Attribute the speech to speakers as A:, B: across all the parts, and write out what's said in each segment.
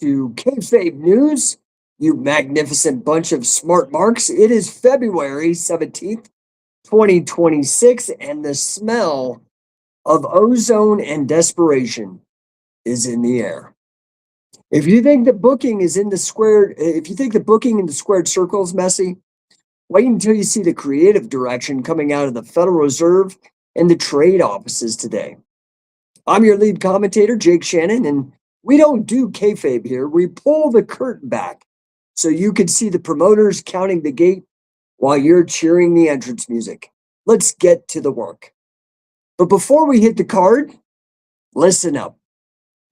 A: to Kayfabe News, you magnificent bunch of smart marks. It is February 17th, 2026, and the smell of ozone and desperation is in the air. If you think the booking is in the squared, if you think the booking in the squared circle is messy, wait until you see the creative direction coming out of the Federal Reserve and the trade offices today. I'm your lead commentator, Jake Shannon, and we don't do kayfabe here. We pull the curtain back so you can see the promoters counting the gate while you're cheering the entrance music. Let's get to the work. But before we hit the card, listen up.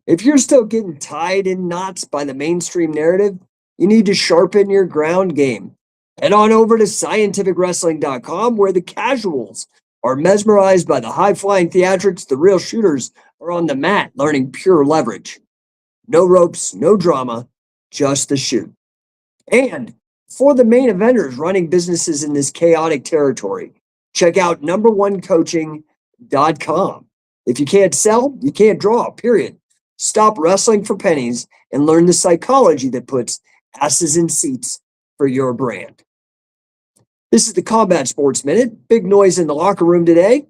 A: If you're still getting tied in knots by the mainstream narrative, you need to sharpen your ground game. Head on over to scientificwrestling.com, where the casuals are mesmerized by the high-flying theatrics. The real shooters are on the mat learning pure leverage. No ropes, no drama, just the shoot. And for the main eventers running businesses in this chaotic territory, check out numberonecoaching.com. If you can't sell, you can't draw, period. Stop wrestling for pennies and learn the psychology that puts asses in seats for your brand. This is the Combat Sports Minute. Big noise in the locker room today.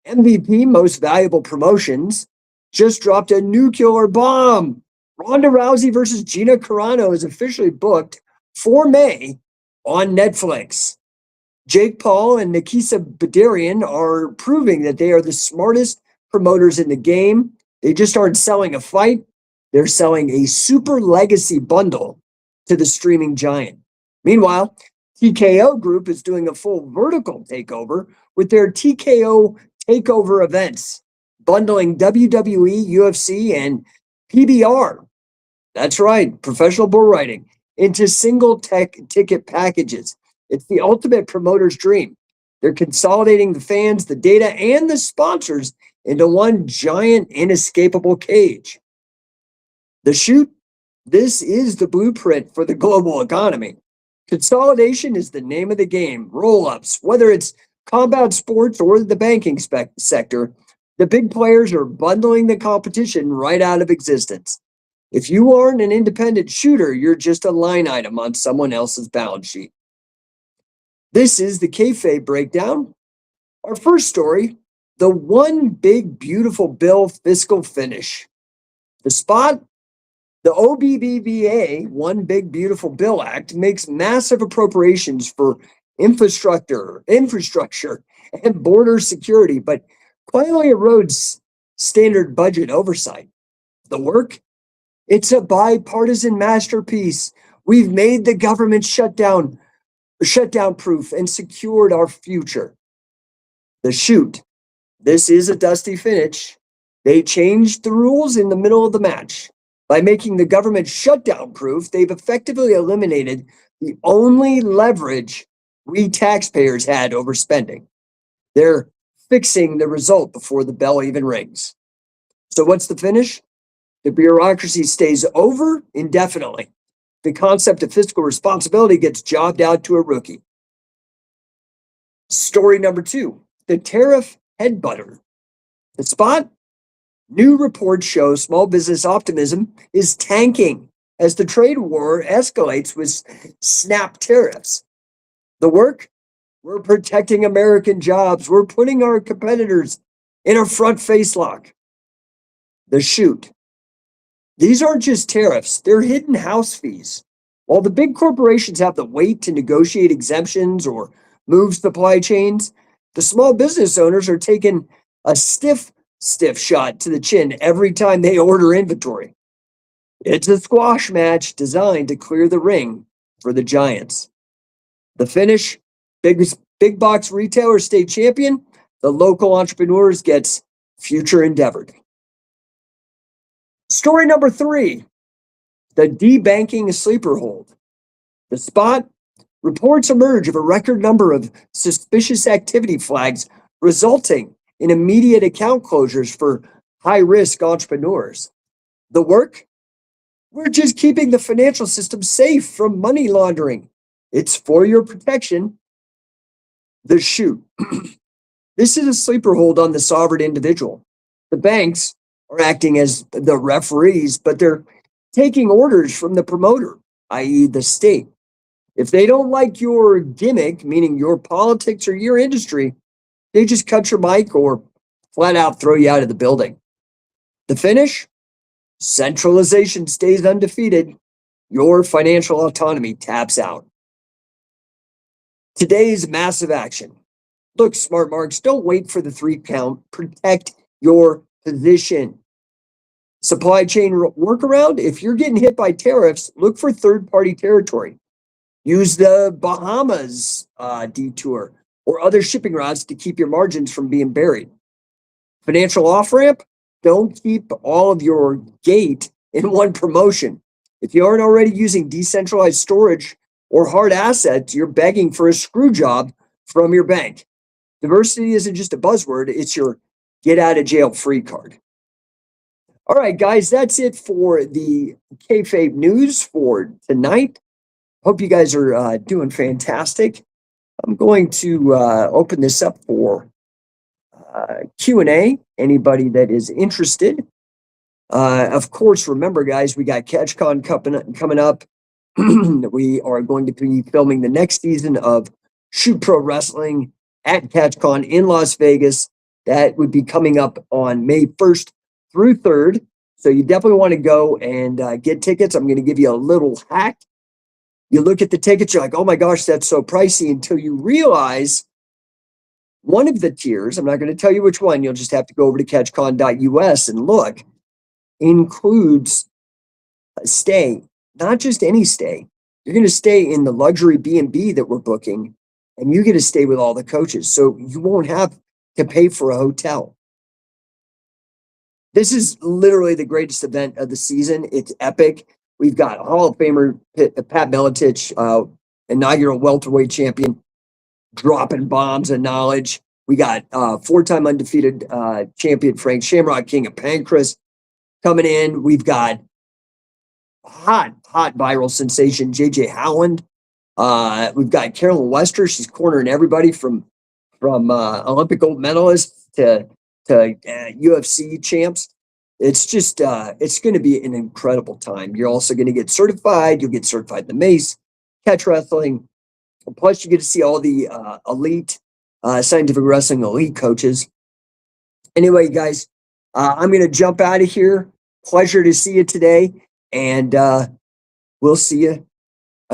A: MVP, Most Valuable Promotions, just dropped a nuclear bomb. Ronda Rousey versus Gina Carano is officially booked for May on Netflix. Jake Paul and Nikisa Badarian are proving that they are the smartest promoters in the game. They just aren't selling a fight. They're selling a super legacy bundle to the streaming giant. Meanwhile, TKO Group is doing a full vertical takeover with their TKO Takeover events, bundling WWE, UFC, and PBR. That's right, professional bull riding, into single ticket packages. It's the ultimate promoter's dream. They're consolidating the fans, the data, and the sponsors into one giant, inescapable cage. The shoot, this is the blueprint for the global economy. Consolidation is the name of the game. Roll-ups, whether it's combat sports or the banking sector, the big players are bundling the competition right out of existence. If you aren't an independent shooter, you're just a line item on someone else's balance sheet. This is the kayfabe breakdown. Our first story, the One Big Beautiful Bill fiscal finish. The spot, the OBBBA, One Big Beautiful Bill Act, makes massive appropriations for infrastructure and border security, but quietly erodes standard budget oversight. The work, it's a bipartisan masterpiece. We've made the government shutdown proof and secured our future. The shoot, this is a dusty finish. They changed the rules in the middle of the match. By making the government shutdown proof, they've effectively eliminated the only leverage we taxpayers had over spending. They're fixing the result before the bell even rings. So what's the finish? The bureaucracy stays over indefinitely. The concept of fiscal responsibility gets jobbed out to a rookie. Story number 2, the tariff headbutter. The spot? New reports show small business optimism is tanking as the trade war escalates with snap tariffs. The work? We're protecting American jobs. We're putting our competitors in a front face lock. The shoot. These aren't just tariffs, they're hidden house fees. While the big corporations have the weight to negotiate exemptions or move supply chains, the small business owners are taking a stiff shot to the chin every time they order inventory. It's a squash match designed to clear the ring for the giants. The finish, big box retailers stay champion, the local entrepreneurs gets future endeavored. Story number 3, the debanking sleeper hold. The spot, reports emerge of a record number of suspicious activity flags resulting in immediate account closures for high-risk entrepreneurs. The work, we're just keeping the financial system safe from money laundering. It's for your protection. The shoot, this is a sleeper hold on the sovereign individual. The banks are acting as the referees, but they're taking orders from the promoter, i.e. the state. If they don't like your gimmick, meaning your politics or your industry, they just cut your mic or flat out throw you out of the building. The finish? Centralization stays undefeated. Your financial autonomy taps out. Today's massive action. Look, smart marks, don't wait for the 3 count. Protect your position. Supply chain workaround. If you're getting hit by tariffs, look for third-party territory. Use the Bahamas detour or other shipping routes to keep your margins from being buried. Financial off-ramp. Don't keep all of your gate in one promotion. If you aren't already using decentralized storage or hard assets, you're begging for a screw job from your bank. Diversity isn't just a buzzword, it's your get out of jail free card. All right, guys, that's it for the kayfabe news for tonight. Hope you guys are doing fantastic. I'm going to open this up for Q&A. Anybody that is interested. Of course, remember, guys, we got CatchCon coming up. We are going to be filming the next season of Shoot Pro Wrestling at CatchCon in Las Vegas. That would be coming up on May 1st through 3rd. So you definitely want to go and get tickets. I'm going to give you a little hack. You look at the tickets, you're like, oh my gosh, that's so pricey, until you realize one of the tiers, I'm not going to tell you which one, you'll just have to go over to catchcon.us and look, includes a stay, not just any stay. You're going to stay in the luxury B&B that we're booking, and you get to stay with all the coaches. So you won't have to pay for a hotel. This is literally the greatest event of the season. It's epic. We've got Hall of Famer Pat Miletich, inaugural welterweight champion, dropping bombs of knowledge. We got 4-time undefeated champion Frank Shamrock, King of Pancras, coming in. We've got hot viral sensation JJ Howland. We've got Carolyn Wester. She's cornering everybody from Olympic gold medalists to UFC champs. It's just it's going to be an incredible time. You're also going to get certified. You'll get certified in the mace, catch wrestling. Plus, you get to see all the elite scientific wrestling elite coaches. Anyway, guys, I'm going to jump out of here. Pleasure to see you today, and we'll see you